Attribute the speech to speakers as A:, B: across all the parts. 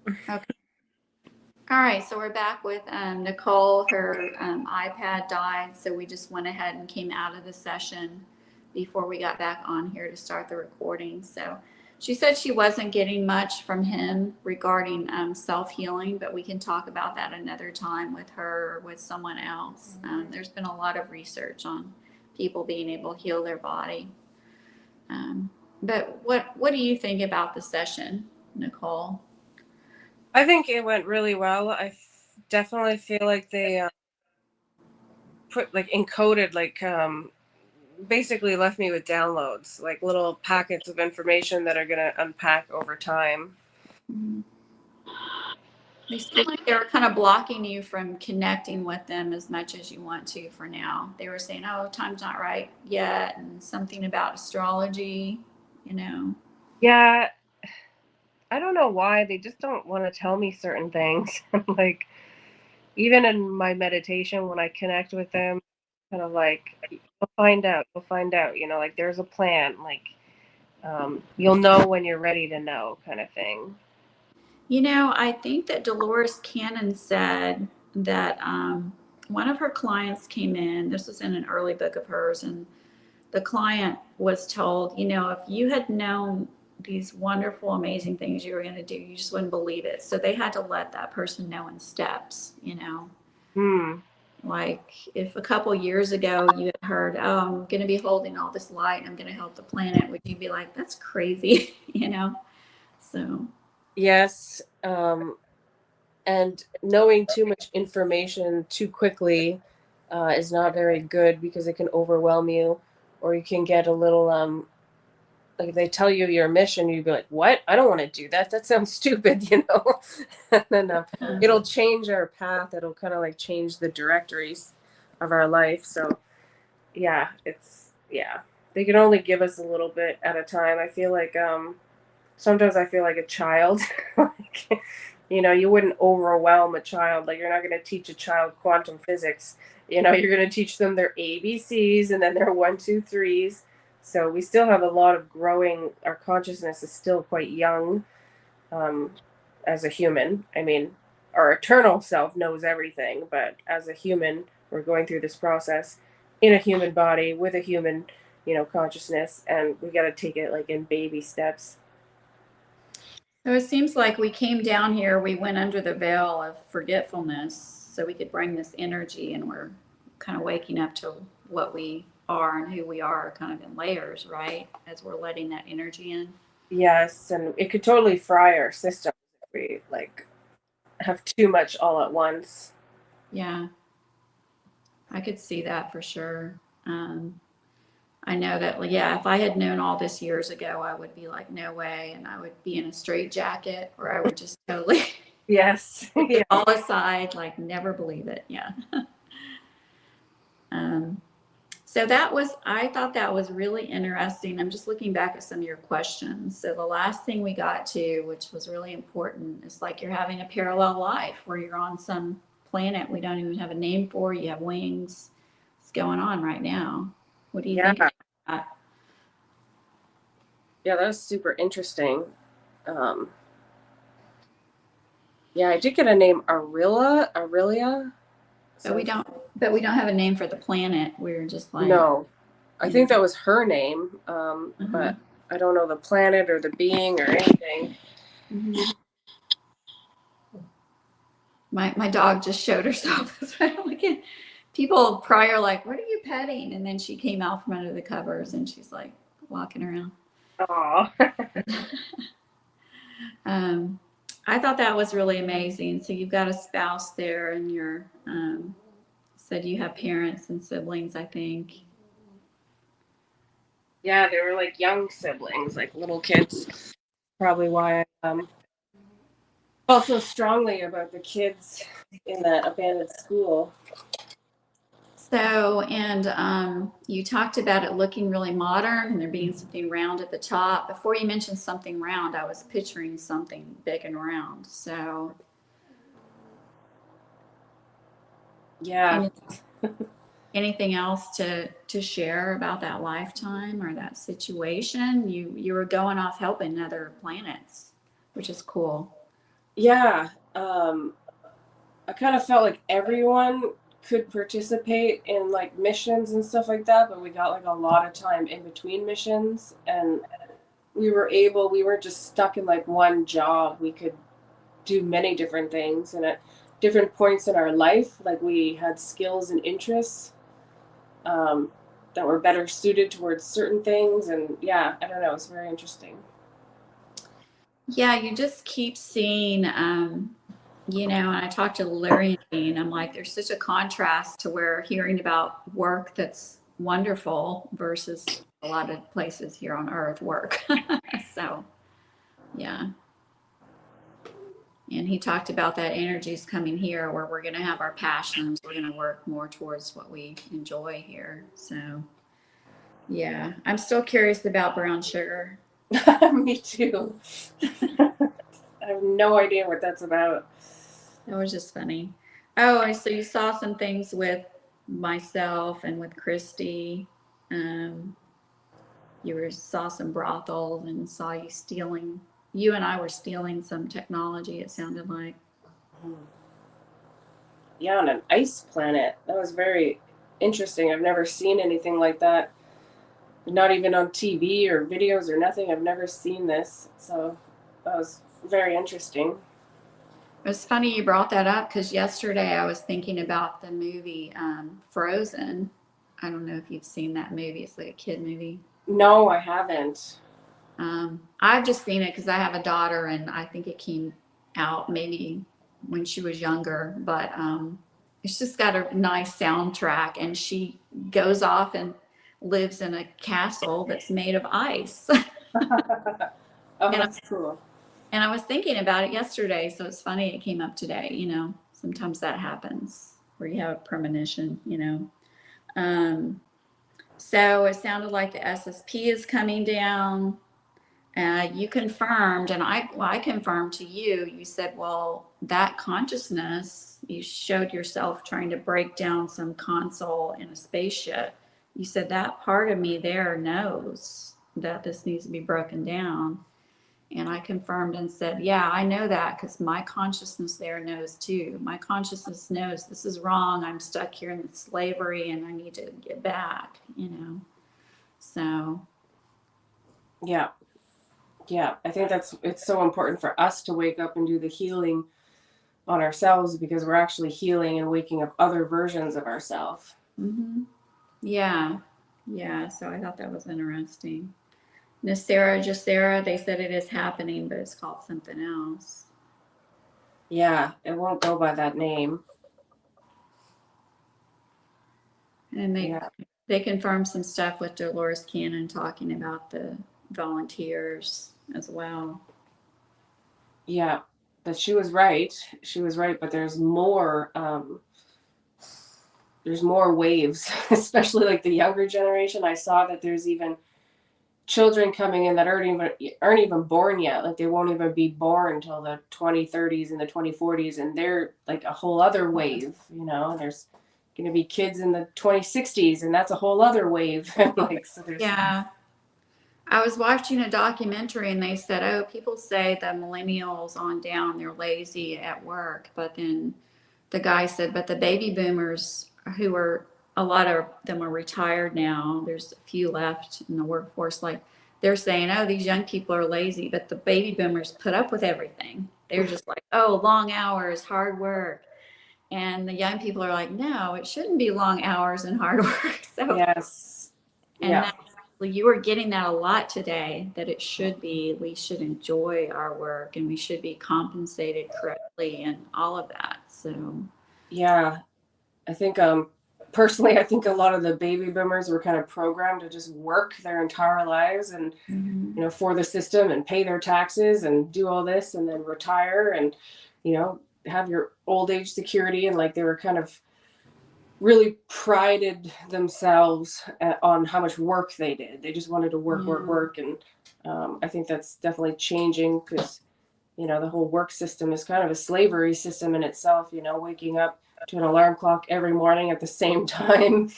A: Okay. All right, so we're back with Nicole. Her iPad died, so we just went ahead and came out of the session before we got back on here to start the recording. So she said she wasn't getting much from him regarding self-healing, but we can talk about that another time with her or with someone else. There's been a lot of research on people being able to heal their body. But what do you think about the session, Nicole?
B: I think it went really well. Definitely feel like they put like encoded basically left me with downloads, like little packets of information that are going to unpack over time.
A: Mm-hmm. They seem like they were kind of blocking you from connecting with them as much as you want to for now. They were saying, oh, time's not right yet, and something about astrology, you know.
B: Yeah, I don't know why they just don't want to tell me certain things. Like even in my meditation when I connect with them, kind of like you'll find out, like there's a plan, like you'll know when you're ready to know, kind of thing.
A: You know, I think that Dolores Cannon said that one of her clients came in. This was in an early book of hers, and the client was told, you know, if you had known these wonderful, amazing things you were going to do, you just wouldn't believe it. So they had to let that person know in steps, you know.
B: Hmm.
A: Like if a couple years ago you had heard, oh, I'm going to be holding all this light, I'm going to help the planet, would you be like, that's crazy, you know? So,
B: Yes. And knowing too much information too quickly is not very good because it can overwhelm you, or you can get a little like if they tell you your mission, you'd be like, "What? I don't want to do that. That sounds stupid," you know. And then it'll change our path. It'll kind of like change the directories of our life. So yeah, yeah. They can only give us a little bit at a time. I feel like sometimes I feel like a child. Like, you wouldn't overwhelm a child. Like you're not going to teach a child quantum physics. You're going to teach them their ABCs and then their 1, 2, 3s. So we still have a lot of growing. Our consciousness is still quite young um, as a human. I mean, our eternal self knows everything, but as a human, we're going through this process in a human body with a human, consciousness, and we got to take it like in baby steps.
A: so it seems like we came down here, we went under the veil of forgetfulness so we could bring this energy, and we're kind of waking up to what we are and who we are kind of in layers, right? As we're letting that energy in.
B: Yes, and it could totally fry our system if we like have too much all at once.
A: Yeah, I could see that for sure. I know that, yeah, if I had known all this years ago, I would be like, no way. And I would be in a straight jacket, or I would just totally
B: Yes.
A: put it
B: Yeah.
A: all aside, like never believe it. Yeah. um, so I thought that was really interesting. I'm just looking back at some of your questions. So the last thing we got to, which was really important, is like you're having a parallel life where you're on some planet we don't even have a name for. You have wings. What's going on right now? What do you
B: Yeah.
A: think about that?
B: Yeah, that was super interesting. Um, yeah, I did get a name Aurelia.
A: But we
B: Sounds
A: don't but we don't have a name for the planet. We're just like,
B: no. I
A: you know.
B: think that was her name,
A: Uh-huh.
B: but I don't know the planet or the being or anything.
A: Mm-hmm. My dog just showed herself. That's why I'm looking. People prior like, what are you petting? And then she came out from under the covers and she's like walking around.
B: Oh.
A: um, I thought that was really amazing. So you've got a spouse there, and you're said you have parents and siblings, I think.
B: Yeah, they were like young siblings, like little kids. Probably why I felt so strongly about the kids in that abandoned school.
A: So, and you talked about it looking really modern and there being something round at the top. Before you mentioned something round, I was picturing something big and round. So,
B: Yeah.
A: any, anything else to share about that lifetime or that situation? You were going off helping other planets, which is cool.
B: Yeah. I kind of felt like everyone could participate in like missions and stuff like that, but we got like a lot of time in between missions, and we weren't just stuck in like one job. We could do many different things, and at different points in our life, like we had skills and interests um, that were better suited towards certain things. And yeah, I don't know, it's very interesting.
A: Yeah, you just keep seeing, and I talked to Lyran, and I'm like, there's such a contrast to where hearing about work that's wonderful versus a lot of places here on Earth work. So, yeah. And he talked about that energy's coming here where we're going to have our passions. We're going to work more towards what we enjoy here. So, yeah, I'm still curious about brown sugar.
B: Me too. I have no idea what that's about.
A: That was just funny. Oh, so you saw some things with myself and with Christy. Saw some brothels and saw you stealing. You and I were stealing some technology, it sounded like.
B: Yeah, on an ice planet. That was very interesting. I've never seen anything like that. Not even on TV or videos or nothing. I've never seen this. So that was very interesting.
A: It was funny you brought that up because yesterday I was thinking about the movie Frozen. I don't know if you've seen that movie. It's like a kid movie.
B: No, I haven't.
A: I've just seen it because I have a daughter, and I think it came out maybe when she was younger. But it's just got a nice soundtrack, and she goes off and lives in a castle that's made of ice.
B: Oh,
A: and,
B: that's cool.
A: and I was thinking about it yesterday, so it's funny it came up today. Sometimes that happens where you have a premonition. So it sounded like the SSP is coming down. You confirmed, and I confirmed to you. You said, well, that consciousness, you showed yourself trying to break down some console in a spaceship. You said that part of me there knows that this needs to be broken down. And I confirmed and said, yeah, I know that because my consciousness there knows too. My consciousness knows this is wrong. I'm stuck here in slavery and I need to get back. So.
B: Yeah. Yeah. I think it's so important for us to wake up and do the healing on ourselves because we're actually healing and waking up other versions of ourselves.
A: Mm-hmm. Yeah. Yeah. So I thought that was interesting. Nasera, Jacera, they said it is happening, but it's called something else.
B: Yeah, it won't go by that name.
A: And they confirmed some stuff with Dolores Cannon talking about the volunteers as well.
B: Yeah, but she was right. She was right, but there's more waves, especially like the younger generation. I saw that there's even children coming in that aren't even born yet. Like they won't even be born until the 2030s and the 2040s, and they're like a whole other wave. There's going to be kids in the 2060s, and that's a whole other wave.
A: Yeah. I was watching a documentary and they said, oh, people say the millennials on down, they're lazy at work. But then the guy said, but the baby boomers a lot of them are retired now. There's a few left in the workforce. Like they're saying, oh, these young people are lazy, but the baby boomers put up with everything. They're just like, oh, long hours, hard work. And the young people are like, no, it shouldn't be long hours and hard work. So
B: Yes.
A: and
B: Yeah.
A: you were getting that a lot today, that we should enjoy our work and we should be compensated correctly and all of that. So
B: Yeah. I think personally, I think a lot of the baby boomers were kind of programmed to just work their entire lives and for the system and pay their taxes and do all this and then retire and have your old age security, and like they were kind of really prided themselves on how much work they did. They just wanted to work, and I think that's definitely changing because the whole work system is kind of a slavery system in itself. Waking up to an alarm clock every morning at the same time,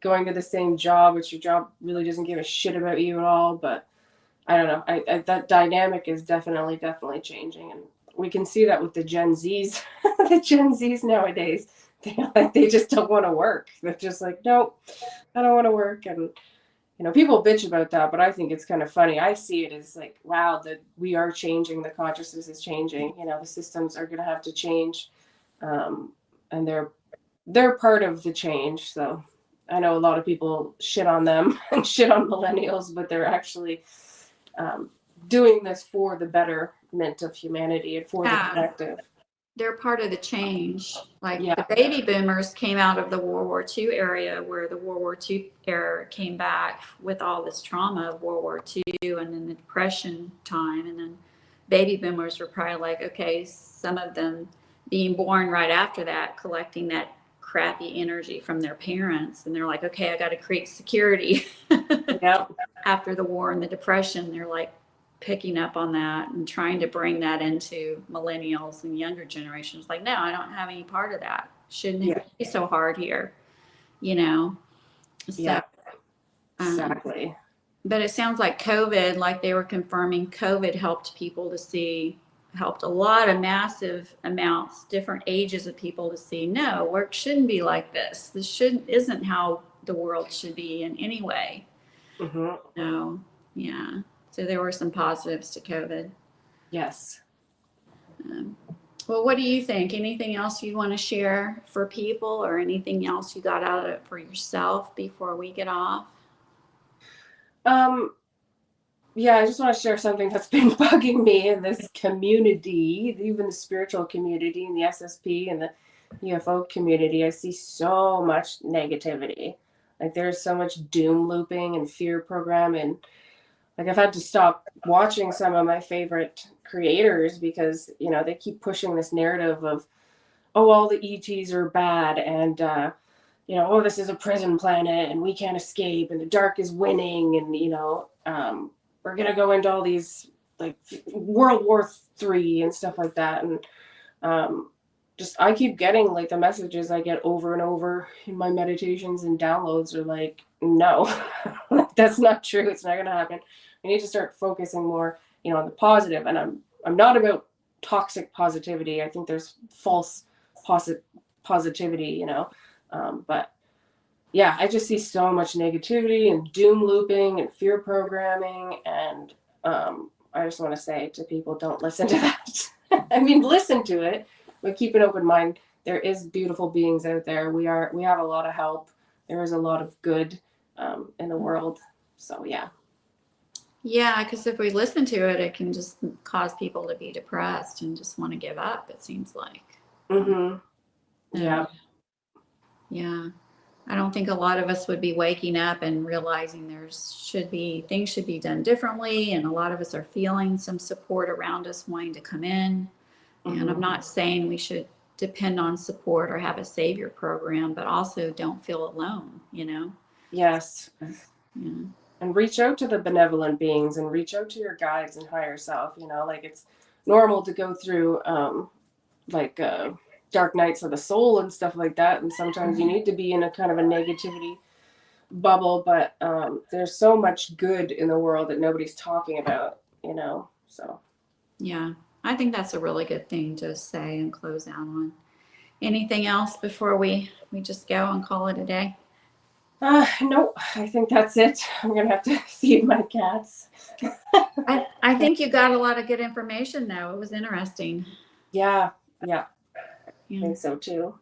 B: going to the same job, which your job really doesn't give a shit about you at all. But I don't know. That dynamic is definitely changing, and we can see that with the Gen Zs. The Gen Zs nowadays, they just don't want to work. They're just like, nope, I don't want to work. And people bitch about that, but I think it's kind of funny. I see it as like, wow, that we are changing. The consciousness is changing. The systems are going to have to change, and they're part of the change. So I know a lot of people shit on them and shit on millennials, but they're actually doing this for the betterment of humanity and for the collective.
A: They're part of the change. Like
B: Yeah.
A: the baby boomers came out of the World War II area, where the World War II era came back with all this trauma of World War II and then the Depression time. And then baby boomers were probably like, okay, some of them being born right after that, collecting that crappy energy from their parents. And they're like, okay, I got to create security.
B: Yep.
A: After the war and the Depression, they're like, picking up on that and trying to bring that into millennials and younger generations. Like, no, I don't have any part of that. Shouldn't it be so hard here? So,
B: yeah, exactly.
A: But it sounds like COVID, like they were confirming, COVID helped a lot of massive amounts, different ages of people to see, no, work shouldn't be like this. This isn't how the world should be in any way.
B: Mm-hmm.
A: No, yeah. So there were some positives to COVID.
B: Yes.
A: Well, what do you think? Anything else you want to share for people, or anything else you got out of it for yourself before we get off?
B: Yeah, I just want to share something that's been bugging me in this community, even the spiritual community and the SSP and the UFO community. I see so much negativity. Like there's so much doom looping and fear programming. Like I've had to stop watching some of my favorite creators because, they keep pushing this narrative of, oh, all the ETs are bad and, oh, this is a prison planet and we can't escape and the dark is winning and, we're going to go into all these like World War III and stuff like that. And I keep getting like the messages I get over and over in my meditations and downloads are like, no, that's not true. It's not going to happen. We need to start focusing more, on the positive. And I'm not about toxic positivity. I think there's false positivity, but yeah, I just see so much negativity and doom looping and fear programming. And I just want to say to people, don't listen to that. I mean, listen to it, but keep an open mind. There is beautiful beings out there. We have a lot of help. There is a lot of good in the world. So yeah.
A: Yeah, because if we listen to it, it can just cause people to be depressed and just want to give up, it seems like.
B: Mm-hmm. Yeah.
A: Yeah. I don't think a lot of us would be waking up and realizing things should be done differently. And a lot of us are feeling some support around us wanting to come in. Mm-hmm. And I'm not saying we should depend on support or have a savior program, but also don't feel alone,
B: Yes.
A: Yeah.
B: And reach out to the benevolent beings and reach out to your guides and higher self. Like it's normal to go through dark nights of the soul and stuff like that. And sometimes you need to be in a kind of a negativity bubble, but there's so much good in the world that nobody's talking about, so. Yeah,
A: I think that's a really good thing to say and close out on. Anything else before we just go and call it a day?
B: No, I think that's it. I'm going to have to feed my cats.
A: I think you got a lot of good information, though. It was interesting.
B: Yeah. I think so, too.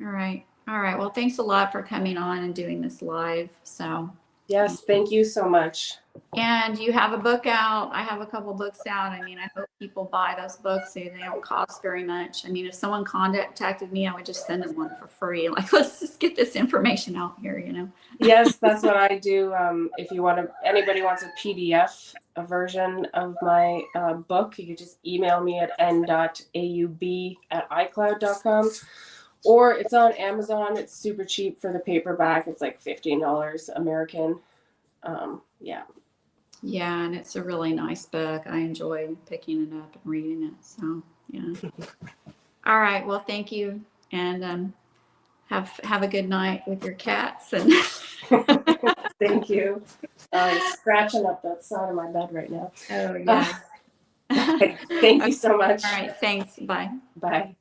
A: All right. Well, thanks a lot for coming on and doing this live. So.
B: Yes, thank you so much.
A: And you have a book out. I have a couple books out. I mean, I hope people buy those books. They don't cost very much. I mean, if someone contacted me, I would just send them one for free. Like, let's just get this information out here,
B: Yes, that's what I do. If anybody wants a PDF version of my book, you could just email me at n.aub@icloud.com. Or it's on Amazon. It's super cheap for the paperback. It's like $15 American.
A: Yeah, and it's a really nice book. I enjoy picking it up and reading it. So, yeah. All right. Well, thank you. And have a good night with your cats. And
B: thank you. He's scratching up that side of my bed right now.
A: Oh, yeah.
B: Okay. Thank you so much.
A: All right, thanks. Bye.
B: Bye.